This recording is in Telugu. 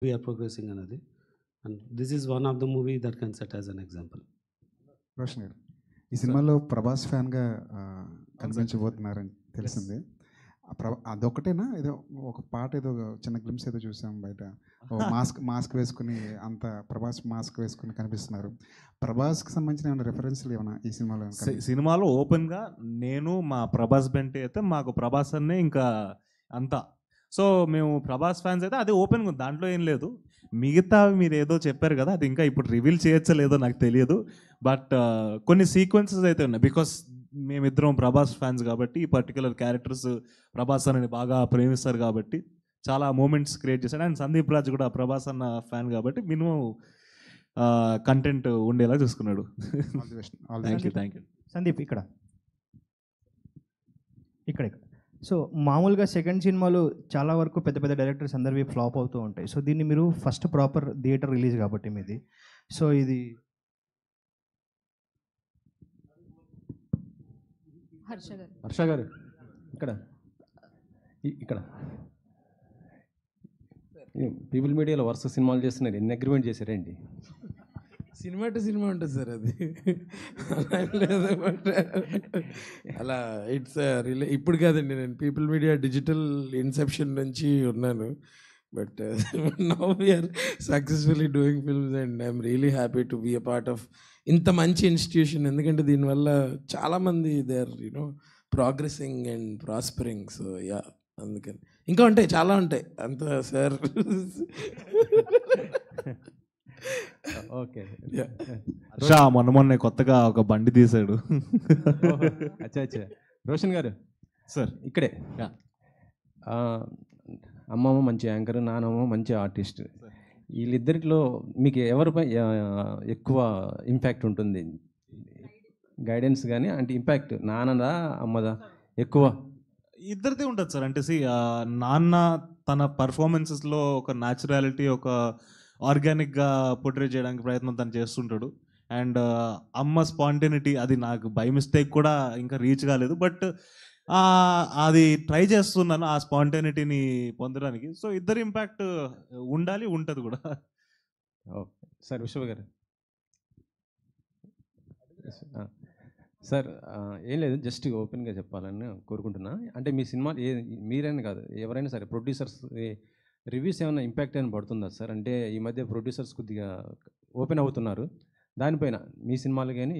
we are progressing another, and this is one of the movie that can set as an example. Roshan గారు ఈ సినిమాలో ప్రభాస్ ఫ్యాన్గా కనిపించబోతున్నారని తెలిసింది. అదొకటేనా? ఏదో ఒక పాట, ఏదో చిన్న గ్లిమ్స్ ఏదో చూసాం బయట. మాస్క్ వేసుకుని, అంత ప్రభాస్ మాస్క్ వేసుకుని కనిపిస్తున్నారు. ప్రభాస్కి సంబంధించిన ఏమైనా రెఫరెన్స్లు ఏమైనా ఈ సినిమాలో? సినిమాలో ఓపెన్గా నేను మా ప్రభాస్ బెంటే అయితే మాకు ప్రభాస్ అన్నే ఇంకా అంతా. సో మేము ప్రభాస్ ఫ్యాన్స్ అయితే అది ఓపెన్గా ఉంది, దాంట్లో ఏం లేదు. మిగతా మీరు ఏదో చెప్పారు కదా, అది ఇంకా ఇప్పుడు రివీల్ చేయొచ్చో లేదో నాకు తెలియదు. బట్ కొన్ని సీక్వెన్సెస్ అయితే ఉన్నాయి, బికాస్ మేమిద్దరం ప్రభాస్ ఫ్యాన్స్ కాబట్టి, ఈ పర్టికులర్ క్యారెక్టర్స్ ప్రభాస్ అని బాగా ప్రేమిస్తారు కాబట్టి చాలా మూమెంట్స్ క్రియేట్ చేశాడు. అండ్ సందీప్ రాజ్ కూడా ప్రభాస్ అన్న ఫ్యాన్ కాబట్టి మినిమం కంటెంట్ ఉండేలా చూసుకున్నాడు. Thank you. సందీప్ ఇక్కడ ఇక్కడ ఇక్కడ సో మామూలుగా సెకండ్ సినిమాలు చాలా వరకు పెద్ద పెద్ద డైరెక్టర్స్ అందరివి ఫ్లాప్ అవుతూ ఉంటాయి. సో దీన్ని మీరు ఫస్ట్ ప్రాపర్ థియేటర్ రిలీజ్ కాబట్టి మీది, సో ఇది హర్ష గారు ఇక్కడ ఇక్కడ పీపుల్ మీడియాలో వరుస సినిమాలు చేస్తున్నారు, ఎన్ని అగ్రిమెంట్ చేశారండి? సినిమా టు సినిమా ఉంటుంది సార్, అది అలా లేదు. బట్ అలా ఇట్స్ ఇప్పుడు కాదండి, నేను పీపుల్ మీడియా డిజిటల్ ఇన్సెప్షన్ నుంచి ఉన్నాను. But now we're successfully doing films and I'm really happy to be a part of ఇంత మంచి ఇన్స్టిట్యూషన్. ఎందుకంటే దీనివల్ల చాలామంది they are you know progressing and prospering. So yeah, అందుకని ఇంకా ఉంటాయి, చాలా ఉంటాయి అంత సార్. ఓకే. మొన్న కొత్తగా ఒక బండి తీశాడు. అచ్చా అచ్చా. రోషన్ గారు సార్ ఇక్కడే. అమ్మమ్మ మంచి యాంకర్, నానమ్మ మంచి ఆర్టిస్ట్. వీళ్ళిద్దరిలో మీకు ఎవరిపై ఎక్కువ ఇంపాక్ట్ ఉంటుంది? గైడెన్స్ కానీ అంటే ఇంపాక్ట్ నాన్నదా అమ్మదా ఎక్కువ? ఇద్దరిదే ఉంటుంది సార్. అంటే నాన్న తన పర్ఫార్మెన్సెస్లో ఒక న్యాచురాలిటీ, ఒక ఆర్గానిక్గా పోర్ట్రే చేయడానికి ప్రయత్నం తను చేస్తుంటాడు. అండ్ అమ్మ స్పాంటేనిటీ, అది నాకు బై మిస్టేక్ కూడా ఇంకా రీచ్ కాలేదు, బట్ అది ట్రై చేస్తున్నాను ఆ స్పాంటేనిటీని పొందడానికి. సో ఇద్దరు ఇంపాక్ట్ ఉండాలి, ఉంటుంది కూడా. Okay sir. విశ్వ గారు సార్, ఏం లేదు, జస్ట్ ఓపెన్గా చెప్పాలని కోరుకుంటున్నా. అంటే మీ సినిమా మీరైనా కాదు, ఎవరైనా సరే ప్రొడ్యూసర్స్ రివ్యూస్ ఏమైనా ఇంపాక్ట్ అయినా పడుతుందా సార్? అంటే ఈ మధ్య ప్రొడ్యూసర్స్ కొద్దిగా ఓపెన్ అవుతున్నారు, దానిపైన మీ సినిమాలు కానీ